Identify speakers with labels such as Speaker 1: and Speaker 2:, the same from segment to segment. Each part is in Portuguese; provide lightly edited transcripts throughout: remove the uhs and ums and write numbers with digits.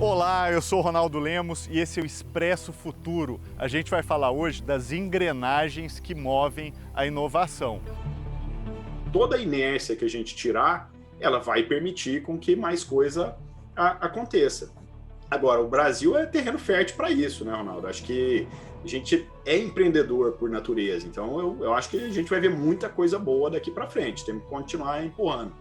Speaker 1: Olá, eu sou Ronaldo Lemos e esse é o Expresso Futuro. A gente vai falar hoje das engrenagens que movem a inovação.
Speaker 2: Toda a inércia que a gente tirar, ela vai permitir com que mais coisa aconteça. Agora, o Brasil é terreno fértil para isso, né, Ronaldo? Acho que a gente é empreendedor por natureza, então eu acho que a gente vai ver muita coisa boa daqui para frente, temos que continuar empurrando.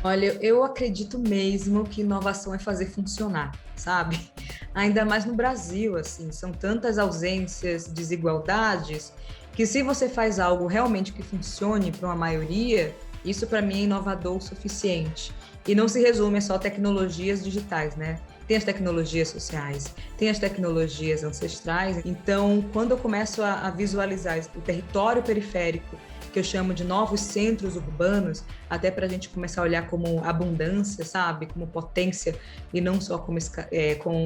Speaker 3: Olha, eu acredito mesmo que inovação é fazer funcionar, sabe? Ainda mais no Brasil, assim, são tantas ausências, desigualdades, que se você faz algo realmente que funcione para uma maioria, isso para mim é inovador o suficiente. E não se resume a só tecnologias digitais, né? Tem as tecnologias sociais, tem as tecnologias ancestrais. Então, quando eu começo a visualizar o território periférico, que eu chamo de novos centros urbanos, até para a gente começar a olhar como abundância, sabe? Como potência, e não só como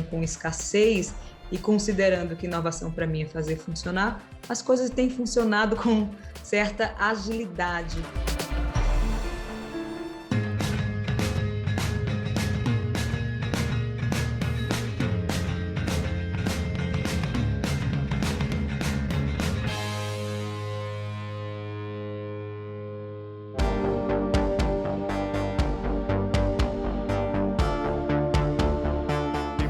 Speaker 3: com escassez, e considerando que inovação para mim é fazer funcionar, as coisas têm funcionado com certa agilidade.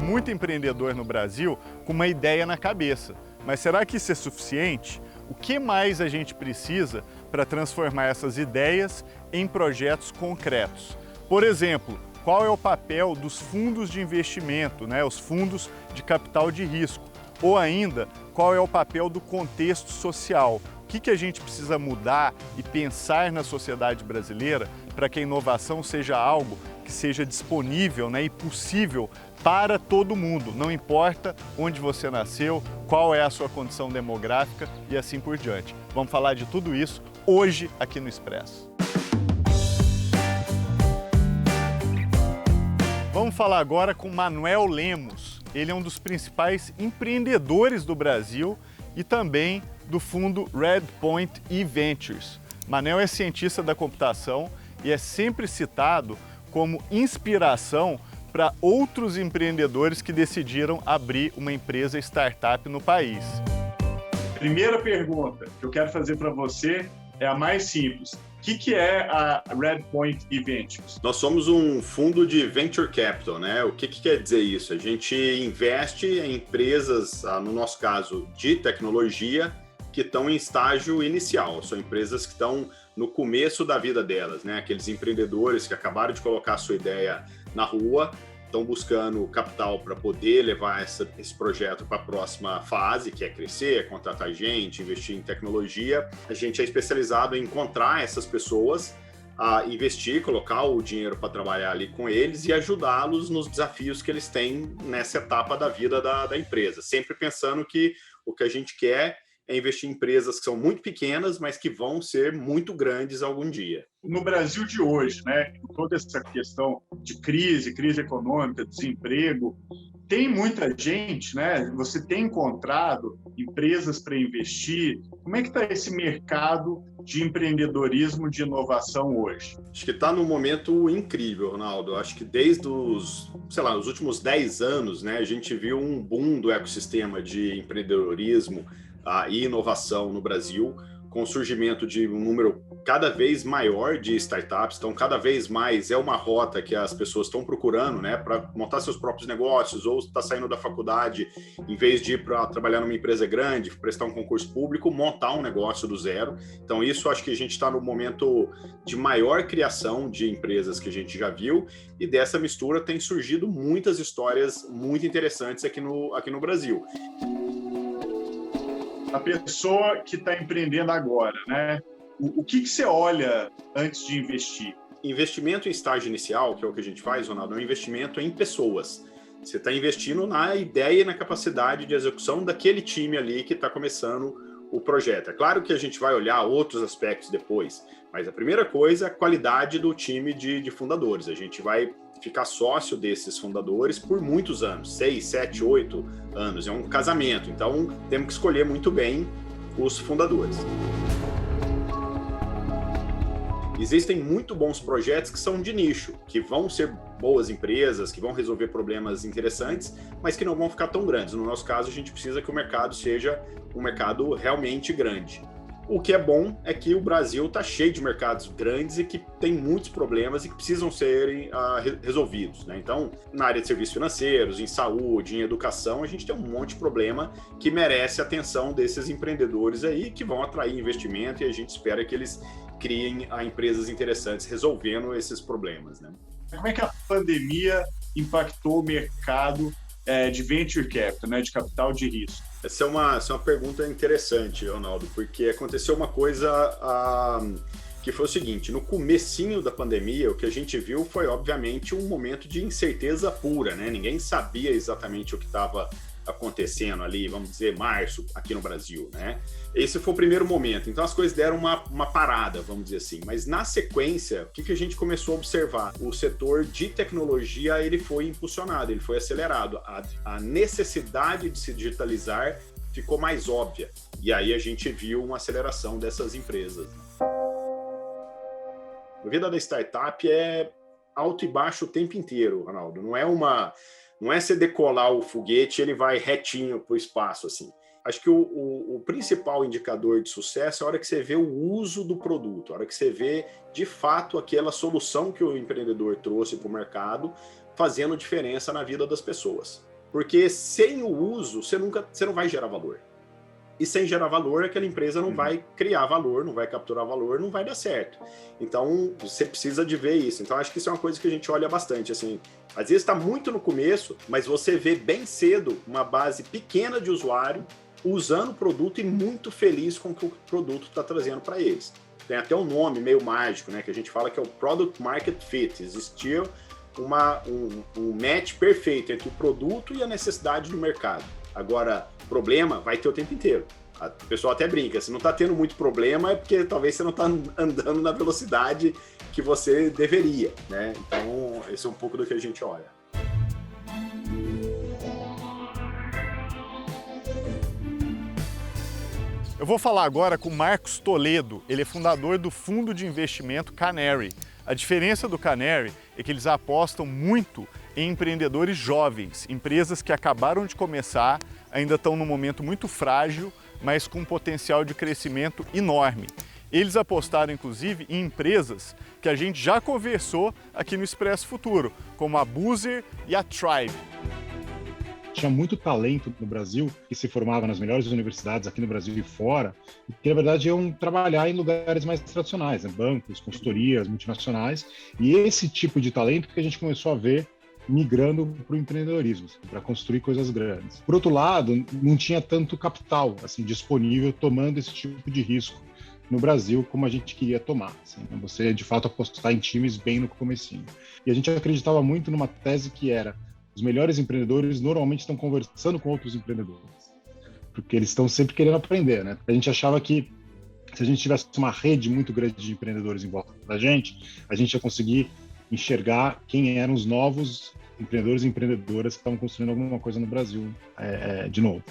Speaker 1: Muito empreendedor no Brasil com uma ideia na cabeça. Mas será que isso é suficiente? O que mais a gente precisa para transformar essas ideias em projetos concretos? Por exemplo, qual é o papel dos fundos de investimento, né? Os fundos de capital de risco? Ou ainda, qual é o papel do contexto social? O que a gente precisa mudar e pensar na sociedade brasileira para que a inovação seja algo que seja disponível, né, e possível para todo mundo, não importa onde você nasceu, qual é a sua condição demográfica e assim por diante. Vamos falar de tudo isso hoje aqui no Expresso. Vamos falar agora com Manuel Lemos. Ele é um dos principais empreendedores do Brasil e também do fundo Redpoint eVentures. Manuel é cientista da computação e é sempre citado como inspiração para outros empreendedores que decidiram abrir uma empresa startup no país.
Speaker 4: Primeira pergunta que eu quero fazer para você é a mais simples. O que é a Redpoint eVentures?
Speaker 2: Nós somos um fundo de venture capital, né? O que quer dizer isso? A gente investe em empresas, no nosso caso, de tecnologia, que estão em estágio inicial. São empresas que estão no começo da vida delas, né? Aqueles empreendedores que acabaram de colocar a sua ideia na rua, estão buscando capital para poder levar esse projeto para a próxima fase, que é crescer, contratar gente, investir em tecnologia. A gente é especializado em encontrar essas pessoas, investir, colocar o dinheiro para trabalhar ali com eles e ajudá-los nos desafios que eles têm nessa etapa da vida da empresa. Sempre pensando que o que a gente quer é investir em empresas que são muito pequenas, mas que vão ser muito grandes algum dia.
Speaker 4: No Brasil de hoje, né, com toda essa questão de crise econômica, desemprego, tem muita gente, né? Você tem encontrado empresas para investir. Como é que está esse mercado de empreendedorismo, de inovação hoje?
Speaker 2: Acho que está num momento incrível, Ronaldo. Acho que desde os últimos 10 anos, né, a gente viu um boom do ecossistema de empreendedorismo e inovação no Brasil, com o surgimento de um número cada vez maior de startups. Então, cada vez mais é uma rota que as pessoas estão procurando, né, para montar seus próprios negócios, ou está saindo da faculdade, em vez de ir para trabalhar numa empresa grande, prestar um concurso público, montar um negócio do zero. Então, isso acho que a gente está no momento de maior criação de empresas que a gente já viu, e dessa mistura tem surgido muitas histórias muito interessantes aqui no Brasil.
Speaker 4: A pessoa que está empreendendo agora, né? O que você olha antes de investir?
Speaker 2: Investimento em estágio inicial, que é o que a gente faz, Ronaldo, é um investimento em pessoas. Você está investindo na ideia e na capacidade de execução daquele time ali que está começando o projeto. É claro que a gente vai olhar outros aspectos depois, mas a primeira coisa é a qualidade do time de fundadores. A gente vai ficar sócio desses fundadores por muitos anos, 6, 7, 8 anos. É um casamento, então temos que escolher muito bem os fundadores. Existem muito bons projetos que são de nicho, que vão ser boas empresas, que vão resolver problemas interessantes, mas que não vão ficar tão grandes. No nosso caso, a gente precisa que o mercado seja um mercado realmente grande. O que é bom é que o Brasil está cheio de mercados grandes e que tem muitos problemas e que precisam serem resolvidos, né? Então, na área de serviços financeiros, em saúde, em educação, a gente tem um monte de problema que merece a atenção desses empreendedores aí, que vão atrair investimento, e a gente espera que eles criem empresas interessantes resolvendo esses problemas, né?
Speaker 4: Como é que a pandemia impactou o mercado de venture capital, né, de capital de risco?
Speaker 2: Essa é uma pergunta interessante, Ronaldo, porque aconteceu uma coisa que foi o seguinte: no comecinho da pandemia, o que a gente viu foi, obviamente, um momento de incerteza pura, né? Ninguém sabia exatamente o que estava acontecendo ali, vamos dizer, março, aqui no Brasil, né? Esse foi o primeiro momento. Então, as coisas deram uma parada, vamos dizer assim. Mas, na sequência, o que a gente começou a observar? O setor de tecnologia, ele foi impulsionado, ele foi acelerado. A necessidade de se digitalizar ficou mais óbvia. E aí, a gente viu uma aceleração dessas empresas. A vida da startup é alto e baixo o tempo inteiro, Ronaldo. Não é você decolar o foguete e ele vai retinho para o espaço, assim. Acho que o principal indicador de sucesso é a hora que você vê o uso do produto, a hora que você vê, de fato, aquela solução que o empreendedor trouxe para o mercado, fazendo diferença na vida das pessoas. Porque sem o uso, você não vai gerar valor. E sem gerar valor, aquela empresa não vai criar valor, não vai capturar valor, não vai dar certo. Então, você precisa de ver isso. Então, acho que isso é uma coisa que a gente olha bastante. Assim, às vezes está muito no começo, mas você vê bem cedo uma base pequena de usuário usando o produto e muito feliz com o que o produto está trazendo para eles. Tem até um nome meio mágico, né, que a gente fala que é o Product Market Fit. Existia um match perfeito entre o produto e a necessidade do mercado. Agora, problema vai ter o tempo inteiro. O pessoal até brinca, se não está tendo muito problema é porque talvez você não está andando na velocidade que você deveria, né? Então, esse é um pouco do que a gente olha.
Speaker 1: Eu vou falar agora com o Marcos Toledo, ele é fundador do fundo de investimento Canary. A diferença do Canary é que eles apostam muito em empreendedores jovens, empresas que acabaram de começar, ainda estão num momento muito frágil, mas com um potencial de crescimento enorme. Eles apostaram, inclusive, em empresas que a gente já conversou aqui no Expresso Futuro, como a Boozer e a Tribe.
Speaker 5: Tinha muito talento no Brasil que se formava nas melhores universidades aqui no Brasil e fora, e que, na verdade, iam trabalhar em lugares mais tradicionais, né? Bancos, consultorias, multinacionais, e esse tipo de talento que a gente começou a ver migrando para o empreendedorismo, para construir coisas grandes. Por outro lado, não tinha tanto capital assim, disponível tomando esse tipo de risco no Brasil como a gente queria tomar. Assim, você, de fato, apostar em times bem no comecinho. E a gente acreditava muito numa tese que era: os melhores empreendedores normalmente estão conversando com outros empreendedores, porque eles estão sempre querendo aprender, né? A gente achava que se a gente tivesse uma rede muito grande de empreendedores em volta da gente, a gente ia conseguir enxergar quem eram os novos empreendedores e empreendedoras que estavam construindo alguma coisa no Brasil de novo.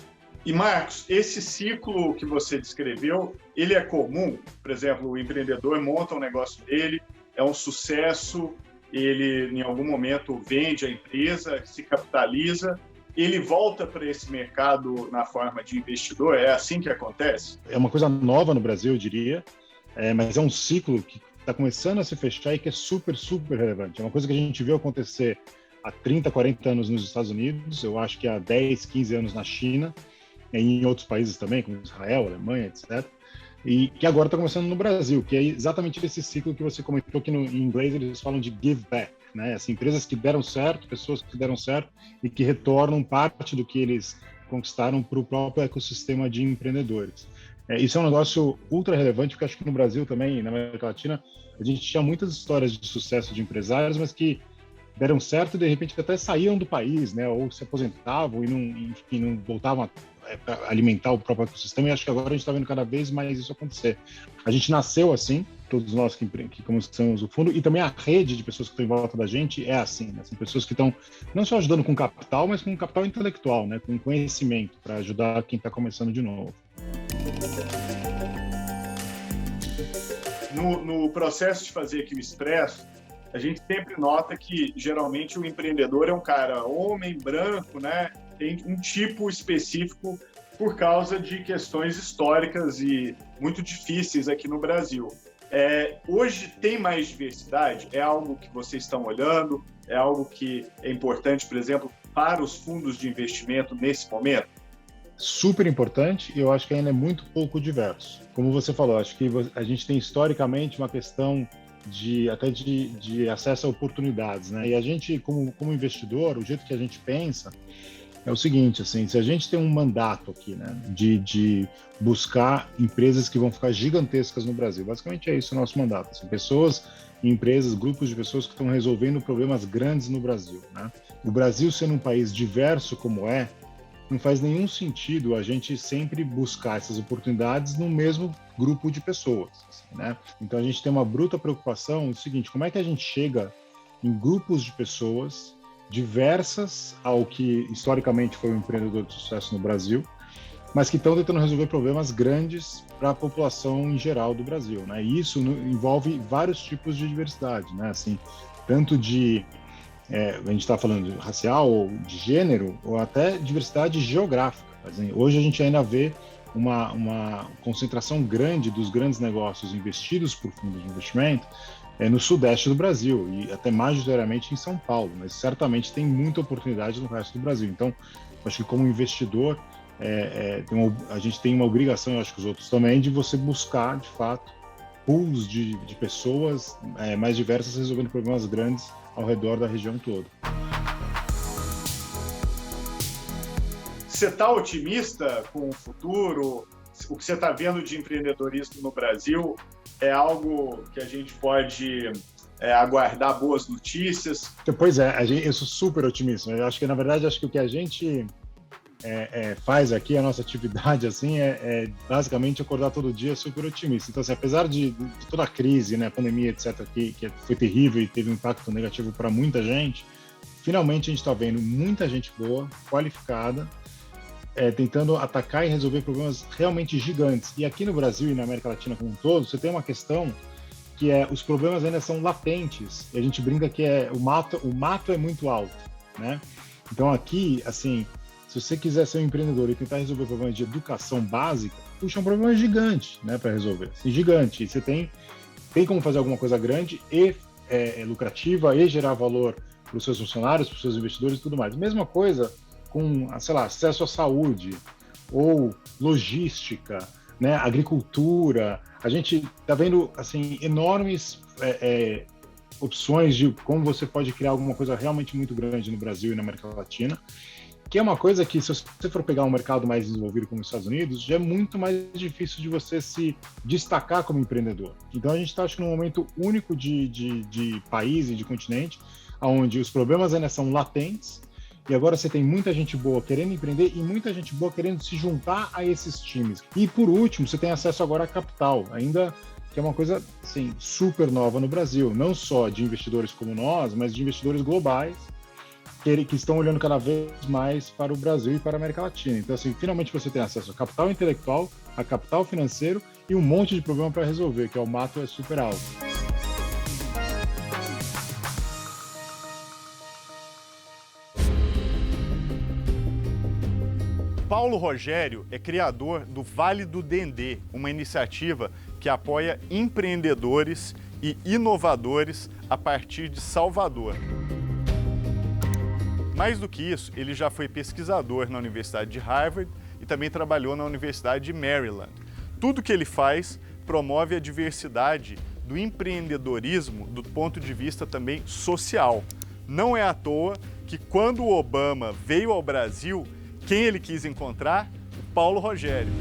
Speaker 4: E, Marcos, esse ciclo que você descreveu, ele é comum? Por exemplo, o empreendedor monta um negócio dele, é um sucesso, ele, em algum momento, vende a empresa, se capitaliza, ele volta para esse mercado na forma de investidor? É assim que acontece?
Speaker 5: É uma coisa nova no Brasil, eu diria, mas é um ciclo que está começando a se fechar e que é super, super relevante. É uma coisa que a gente viu acontecer há 30, 40 anos nos Estados Unidos, eu acho que há 10, 15 anos na China, e em outros países também, como Israel, Alemanha, etc., e que agora está começando no Brasil, que é exatamente esse ciclo que você comentou, que em inglês eles falam de give back, né? As empresas que deram certo, pessoas que deram certo e que retornam parte do que eles conquistaram para o próprio ecossistema de empreendedores. Isso é um negócio ultra relevante, porque acho que no Brasil também, na América Latina, a gente tinha muitas histórias de sucesso de empresários, mas que deram certo e de repente até saíam do país, né? Ou se aposentavam e não voltavam para alimentar o próprio ecossistema, e acho que agora a gente está vendo cada vez mais isso acontecer. A gente nasceu assim, todos nós que começamos o fundo, e também a rede de pessoas que estão em volta da gente é assim, né? São pessoas que estão não só ajudando com capital, mas com capital intelectual, né? Com conhecimento, para ajudar quem está começando de novo.
Speaker 4: no processo de fazer aqui o Expresso, a gente sempre nota que, geralmente, o empreendedor é um cara homem, branco, né? Tem um tipo específico por causa de questões históricas e muito difíceis aqui no Brasil. Hoje tem mais diversidade? É algo que vocês estão olhando? É algo que é importante, por exemplo, para os fundos de investimento nesse momento?
Speaker 5: Super importante, e eu acho que ainda é muito pouco diverso. Como você falou, acho que a gente tem historicamente uma questão de acesso a oportunidades, né? E a gente, como investidor, o jeito que a gente pensa é o seguinte, assim, se a gente tem um mandato aqui, né, de buscar empresas que vão ficar gigantescas no Brasil, basicamente é isso o nosso mandato. São pessoas, empresas, grupos de pessoas que estão resolvendo problemas grandes no Brasil, né? O Brasil sendo um país diverso como não faz nenhum sentido a gente sempre buscar essas oportunidades no mesmo grupo de pessoas, assim, né? Então a gente tem uma bruta preocupação no seguinte: como é que a gente chega em grupos de pessoas diversas ao que historicamente foi um empreendedor de sucesso no Brasil, mas que estão tentando resolver problemas grandes para a população em geral do Brasil, né? E isso envolve vários tipos de diversidade, né? Assim, tanto de a gente está falando de racial, ou de gênero, ou até diversidade geográfica. Assim, hoje a gente ainda vê uma concentração grande dos grandes negócios investidos por fundos de investimento no sudeste do Brasil, e até majoritariamente em São Paulo, mas certamente tem muita oportunidade no resto do Brasil. Então, acho que como investidor, a gente tem uma obrigação, eu acho que os outros também, de você buscar, de fato, pools de pessoas mais diversas resolvendo problemas grandes ao redor da região toda.
Speaker 4: Você está otimista com o futuro? O que você está vendo de empreendedorismo no Brasil é algo que a gente pode aguardar boas notícias?
Speaker 5: Pois eu sou super otimista. Eu acho que, na verdade, o que a gente faz aqui, a nossa atividade, assim, basicamente acordar todo dia super otimista. Então, assim, apesar de toda a crise, né, pandemia, etc., que foi terrível e teve um impacto negativo para muita gente, finalmente a gente está vendo muita gente boa, qualificada, tentando atacar e resolver problemas realmente gigantes. E aqui no Brasil e na América Latina como um todo, você tem uma questão que os problemas ainda são latentes. E a gente brinca que o mato é muito alto, né? Então aqui, assim, se você quiser ser um empreendedor e tentar resolver problemas de educação básica, puxa, é um problema gigante, né, para resolver. Assim, gigante. E você tem como fazer alguma coisa grande e lucrativa e gerar valor para os seus funcionários, para os seus investidores e tudo mais. Mesma coisa com, sei lá, acesso à saúde ou logística, né, agricultura. A gente está vendo, assim, enormes opções de como você pode criar alguma coisa realmente muito grande no Brasil e na América Latina, que é uma coisa que, se você for pegar um mercado mais desenvolvido como os Estados Unidos, já é muito mais difícil de você se destacar como empreendedor. Então a gente está, acho que, num momento único de país e de continente, onde os problemas ainda são latentes, e agora você tem muita gente boa querendo empreender e muita gente boa querendo se juntar a esses times. E, por último, você tem acesso agora a capital, ainda que é uma coisa, assim, super nova no Brasil, não só de investidores como nós, mas de investidores globais, que estão olhando cada vez mais para o Brasil e para a América Latina. Então, assim, finalmente você tem acesso a capital intelectual, a capital financeiro e um monte de problema para resolver, que é o mato super alto.
Speaker 1: Paulo Rogério é criador do Vale do Dendê, uma iniciativa que apoia empreendedores e inovadores a partir de Salvador. Mais do que isso, ele já foi pesquisador na Universidade de Harvard e também trabalhou na Universidade de Maryland. Tudo que ele faz promove a diversidade do empreendedorismo do ponto de vista também social. Não é à toa que, quando o Obama veio ao Brasil, quem ele quis encontrar? O Paulo Rogério.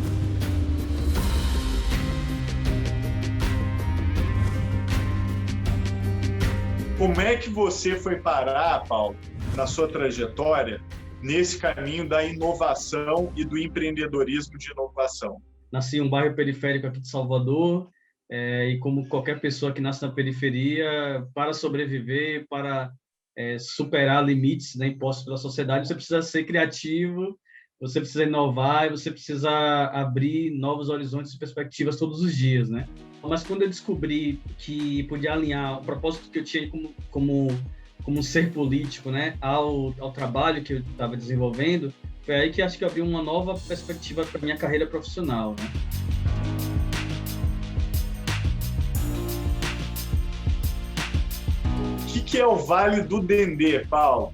Speaker 4: Como é que você foi parar, Paulo, na sua trajetória, nesse caminho da inovação e do empreendedorismo de inovação?
Speaker 6: Nasci em um bairro periférico aqui de Salvador, e como qualquer pessoa que nasce na periferia, para sobreviver, para superar limites, né, impostos pela sociedade, você precisa ser criativo você precisa inovar e você precisa abrir novos horizontes e perspectivas todos os dias, né? Mas quando eu descobri que podia alinhar o propósito que eu tinha como um ser político, né, ao trabalho que eu estava desenvolvendo, foi aí que acho que abriu uma nova perspectiva para minha carreira profissional, né?
Speaker 4: O que é o Vale do Dendê, Paulo?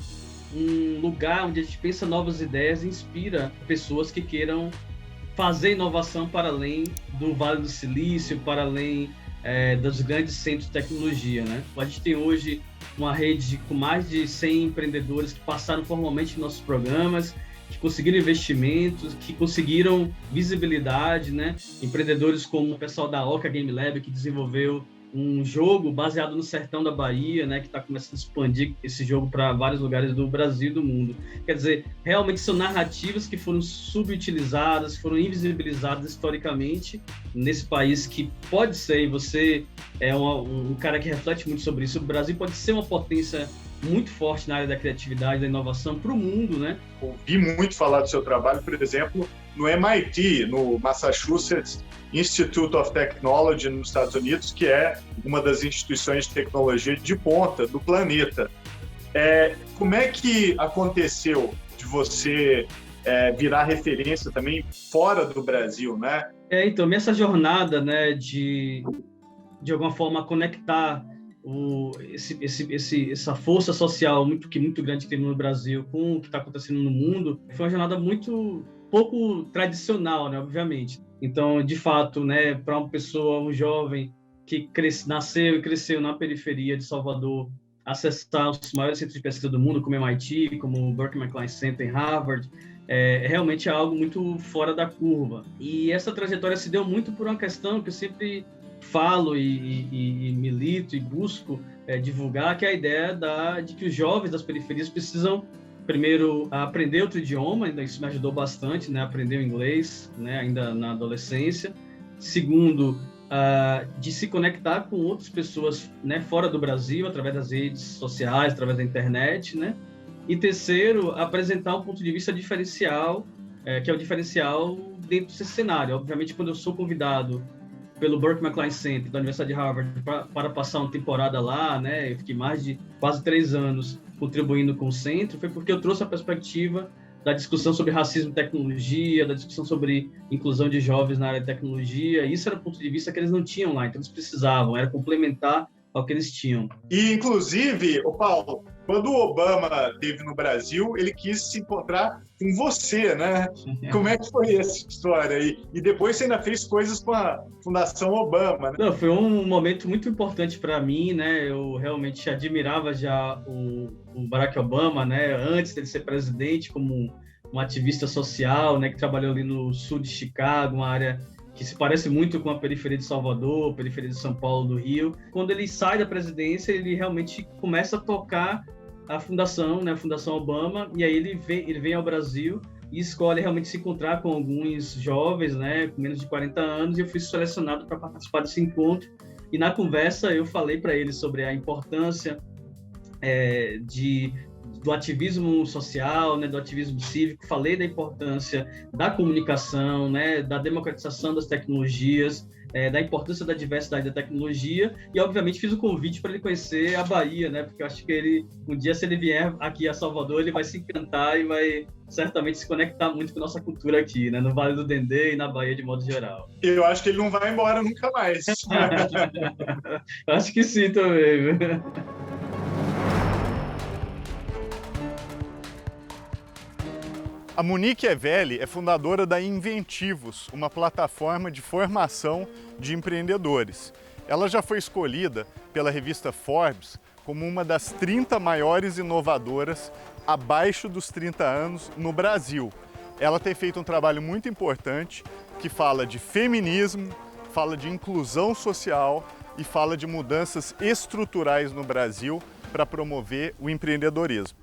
Speaker 6: Um lugar onde a gente pensa novas ideias e inspira pessoas que queiram fazer inovação para além do Vale do Silício, para além dos grandes centros de tecnologia, né? A gente tem hoje uma rede com mais de 100 empreendedores que passaram formalmente em nossos programas, que conseguiram investimentos, que conseguiram visibilidade, né? Empreendedores como o pessoal da Oca Game Lab, que desenvolveu um jogo baseado no sertão da Bahia, né, que está começando a expandir esse jogo para vários lugares do Brasil e do mundo. Quer dizer, realmente são narrativas que foram subutilizadas, foram invisibilizadas historicamente nesse país que pode ser, e você é um cara que reflete muito sobre isso, o Brasil pode ser uma potência muito forte na área da criatividade, da inovação para o mundo, né?
Speaker 4: Ouvi muito falar do seu trabalho, por exemplo, no MIT, no Massachusetts Institute of Technology, nos Estados Unidos, que é uma das instituições de tecnologia de ponta do planeta. Como é que aconteceu de você virar referência também fora do Brasil, né?
Speaker 6: Então, essa jornada, né, de alguma forma conectar essa força social muito grande que tem no Brasil com o que está acontecendo no mundo, foi uma jornada muito pouco tradicional, né, obviamente. Então, de fato, né, para uma pessoa, um jovem que nasceu e cresceu na periferia de Salvador, acessar os maiores centros de pesquisa do mundo, como o MIT, como o Berkeley McLean Center em Harvard, realmente é algo muito fora da curva. E essa trajetória se deu muito por uma questão que eu sempre falo e milito e busco divulgar, que é a ideia de que os jovens das periferias precisam, primeiro, aprender outro idioma, isso me ajudou bastante, né, aprender o inglês, né, ainda na adolescência. Segundo, de se conectar com outras pessoas, né, fora do Brasil, através das redes sociais, através da internet, né? E terceiro, apresentar um ponto de vista diferencial, que é o diferencial dentro desse cenário. Obviamente, quando eu sou convidado pelo Berkeley McLean Center da Universidade de Harvard para passar uma temporada lá, né? Eu fiquei mais de quase 3 anos contribuindo com o centro, foi porque eu trouxe a perspectiva da discussão sobre racismo e tecnologia, da discussão sobre inclusão de jovens na área de tecnologia. Isso era um ponto de vista que eles não tinham lá, então eles precisavam, era complementar ao que eles tinham.
Speaker 4: E, inclusive, Paulo, quando o Obama esteve no Brasil, ele quis se encontrar com você, né? Como é que foi essa história aí? E depois você ainda fez coisas com a Fundação Obama, né?
Speaker 6: Não, foi um momento muito importante para mim, né? Eu realmente admirava já o Barack Obama, né? Antes dele ser presidente, como um ativista social, né? Que trabalhou ali no sul de Chicago, uma área que se parece muito com a periferia de Salvador, periferia de São Paulo, do Rio. Quando ele sai da presidência, ele realmente começa a tocar a fundação, né, a Fundação Obama, e aí ele vem ao Brasil e escolhe realmente se encontrar com alguns jovens, né, com menos de 40 anos, e eu fui selecionado para participar desse encontro. E na conversa eu falei para ele sobre a importância do ativismo social, né, do ativismo cívico, falei da importância da comunicação, né, da democratização das tecnologias, da importância da diversidade da tecnologia, e obviamente fiz o convite para ele conhecer a Bahia, né, porque eu acho que um dia, se ele vier aqui a Salvador, ele vai se encantar e vai certamente se conectar muito com a nossa cultura aqui, né, no Vale do Dendê e na Bahia de modo geral.
Speaker 4: Eu acho que ele não vai embora nunca mais.
Speaker 6: Acho que sim também.
Speaker 1: A Monique Evelli é fundadora da Inventivos, uma plataforma de formação de empreendedores. Ela já foi escolhida pela revista Forbes como uma das 30 maiores inovadoras abaixo dos 30 anos no Brasil. Ela tem feito um trabalho muito importante que fala de feminismo, fala de inclusão social e fala de mudanças estruturais no Brasil para promover o empreendedorismo.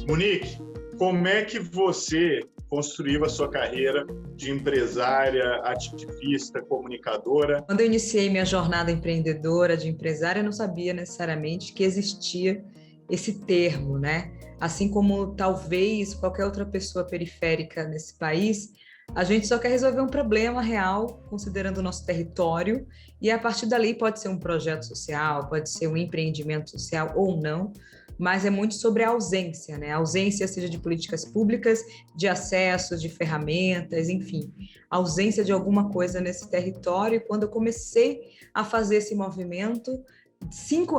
Speaker 4: Monique, como é que você construiu a sua carreira de empresária, ativista, comunicadora?
Speaker 3: Quando eu iniciei minha jornada empreendedora, de empresária, eu não sabia necessariamente que existia esse termo, né? Assim como talvez qualquer outra pessoa periférica nesse país, a gente só quer resolver um problema real, considerando o nosso território, e a partir dali pode ser um projeto social, pode ser um empreendimento social ou não, mas é muito sobre a ausência, né? A ausência seja de políticas públicas, de acesso, de ferramentas, enfim, a ausência de alguma coisa nesse território. E quando eu comecei a fazer esse movimento,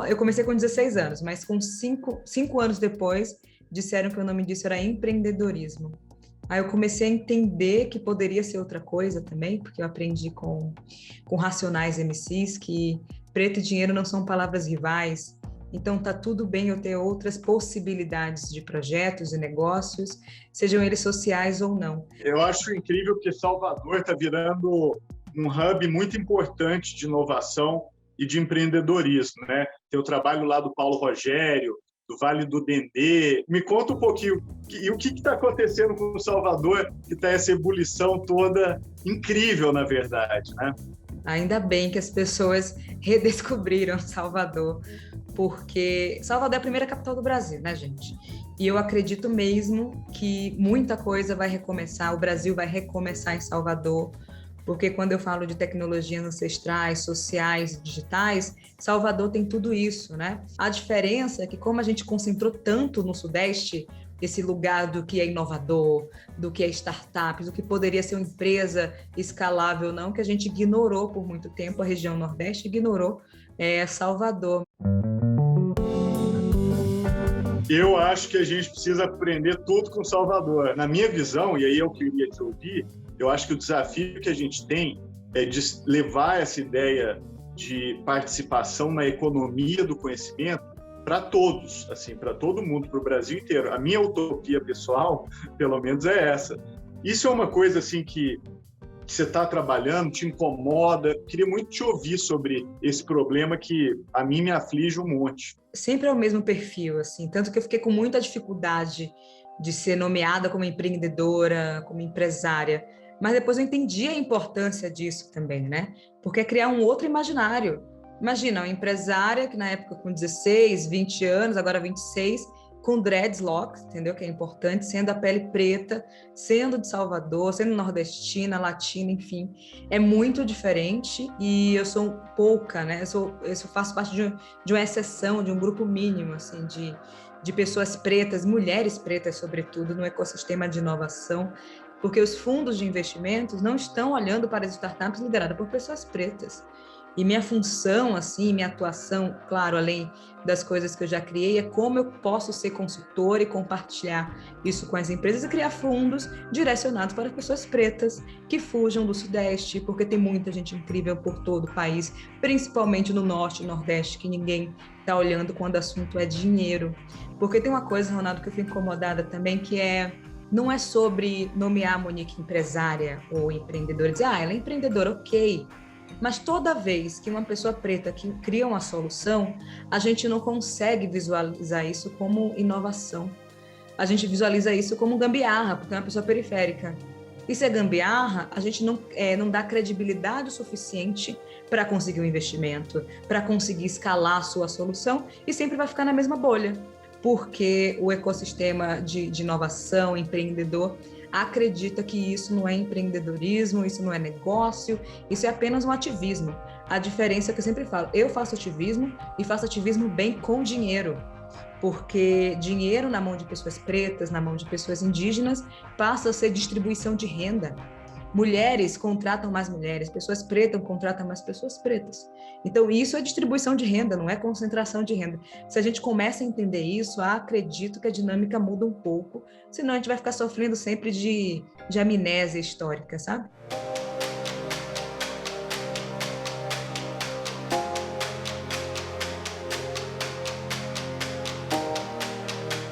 Speaker 3: eu comecei com 16 anos, mas com cinco anos depois, disseram que o nome disso era empreendedorismo. Aí eu comecei a entender que poderia ser outra coisa também, porque eu aprendi com Racionais MCs que preto e dinheiro não são palavras rivais. Então tá tudo bem eu ter outras possibilidades de projetos e negócios, sejam eles sociais ou não.
Speaker 4: Eu acho incrível que Salvador está virando um hub muito importante de inovação e de empreendedorismo, né? Tem o trabalho lá do Paulo Rogério, do Vale do Dendê. Me conta um pouquinho, e o que está acontecendo com o Salvador, que está essa ebulição toda incrível, na verdade, né?
Speaker 3: Ainda bem que as pessoas redescobriram Salvador, porque Salvador é a primeira capital do Brasil, né, gente? E eu acredito mesmo que muita coisa vai recomeçar, o Brasil vai recomeçar em Salvador, porque quando eu falo de tecnologias ancestrais, sociais, digitais, Salvador tem tudo isso, né? A diferença é que como a gente concentrou tanto no Sudeste, esse lugar do que é inovador, do que é startup, do que poderia ser uma empresa escalável, não, que a gente ignorou por muito tempo, a região Nordeste ignorou Salvador.
Speaker 4: Eu acho que a gente precisa aprender tudo com Salvador. Na minha visão, e aí eu queria te ouvir, eu acho que o desafio que a gente tem é de levar essa ideia de participação na economia do conhecimento para todos, assim, para todo mundo, para o Brasil inteiro. A minha utopia pessoal, pelo menos, é essa. Isso é uma coisa assim que você está trabalhando, te incomoda. Queria muito te ouvir sobre esse problema que a mim me aflige um monte.
Speaker 3: Sempre é o mesmo perfil, assim, tanto que eu fiquei com muita dificuldade de ser nomeada como empreendedora, como empresária, mas depois eu entendi a importância disso também, né? Porque é criar um outro imaginário. Imagina, uma empresária que na época com 16, 20 anos, agora 26, com dreadlocks, entendeu? Que é importante, sendo a pele preta, sendo de Salvador, sendo nordestina, latina, enfim. É muito diferente e eu sou pouca, né? Eu faço parte de uma exceção, de um grupo mínimo, assim, de pessoas pretas, mulheres pretas, sobretudo, no ecossistema de inovação, porque os fundos de investimentos não estão olhando para as startups lideradas por pessoas pretas. E minha função, assim, minha atuação, claro, além das coisas que eu já criei, é como eu posso ser consultora e compartilhar isso com as empresas e criar fundos direcionados para pessoas pretas que fujam do Sudeste, porque tem muita gente incrível por todo o país, principalmente no Norte e Nordeste, que ninguém está olhando quando o assunto é dinheiro. Porque tem uma coisa, Ronaldo, que eu fico incomodada também, que não é sobre nomear a Monique empresária ou empreendedora, dizer, ela é empreendedora, ok. Mas toda vez que uma pessoa preta que cria uma solução, a gente não consegue visualizar isso como inovação. A gente visualiza isso como gambiarra, porque é uma pessoa periférica. E se é gambiarra, a gente não dá credibilidade suficiente para conseguir um investimento, para conseguir escalar a sua solução, e sempre vai ficar na mesma bolha. Porque o ecossistema de inovação, empreendedor, acredita que isso não é empreendedorismo, isso não é negócio, isso é apenas um ativismo. A diferença é que eu sempre falo, eu faço ativismo e faço ativismo bem com dinheiro, porque dinheiro na mão de pessoas pretas, na mão de pessoas indígenas, passa a ser distribuição de renda. Mulheres contratam mais mulheres, pessoas pretas contratam mais pessoas pretas. Então, isso é distribuição de renda, não é concentração de renda. Se a gente começa a entender isso, acredito que a dinâmica muda um pouco, senão a gente vai ficar sofrendo sempre de amnésia histórica, sabe?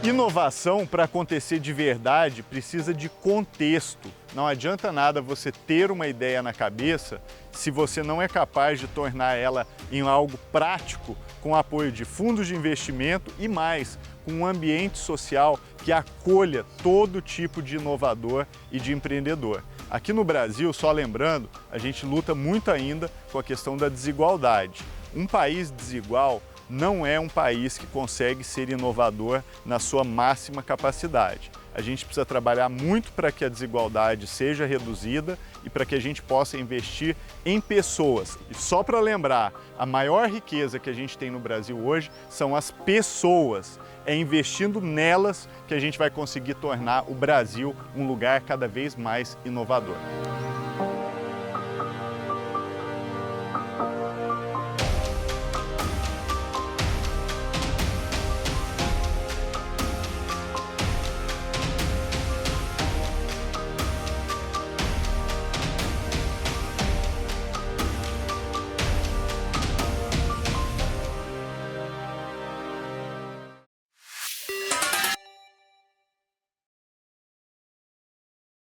Speaker 1: Inovação, para acontecer de verdade, precisa de contexto. Não adianta nada você ter uma ideia na cabeça se você não é capaz de tornar ela em algo prático, com apoio de fundos de investimento e mais, com um ambiente social que acolha todo tipo de inovador e de empreendedor. Aqui no Brasil, só lembrando, a gente luta muito ainda com a questão da desigualdade. Um país desigual não é um país que consegue ser inovador na sua máxima capacidade. A gente precisa trabalhar muito para que a desigualdade seja reduzida e para que a gente possa investir em pessoas. E só para lembrar, a maior riqueza que a gente tem no Brasil hoje são as pessoas. É investindo nelas que a gente vai conseguir tornar o Brasil um lugar cada vez mais inovador.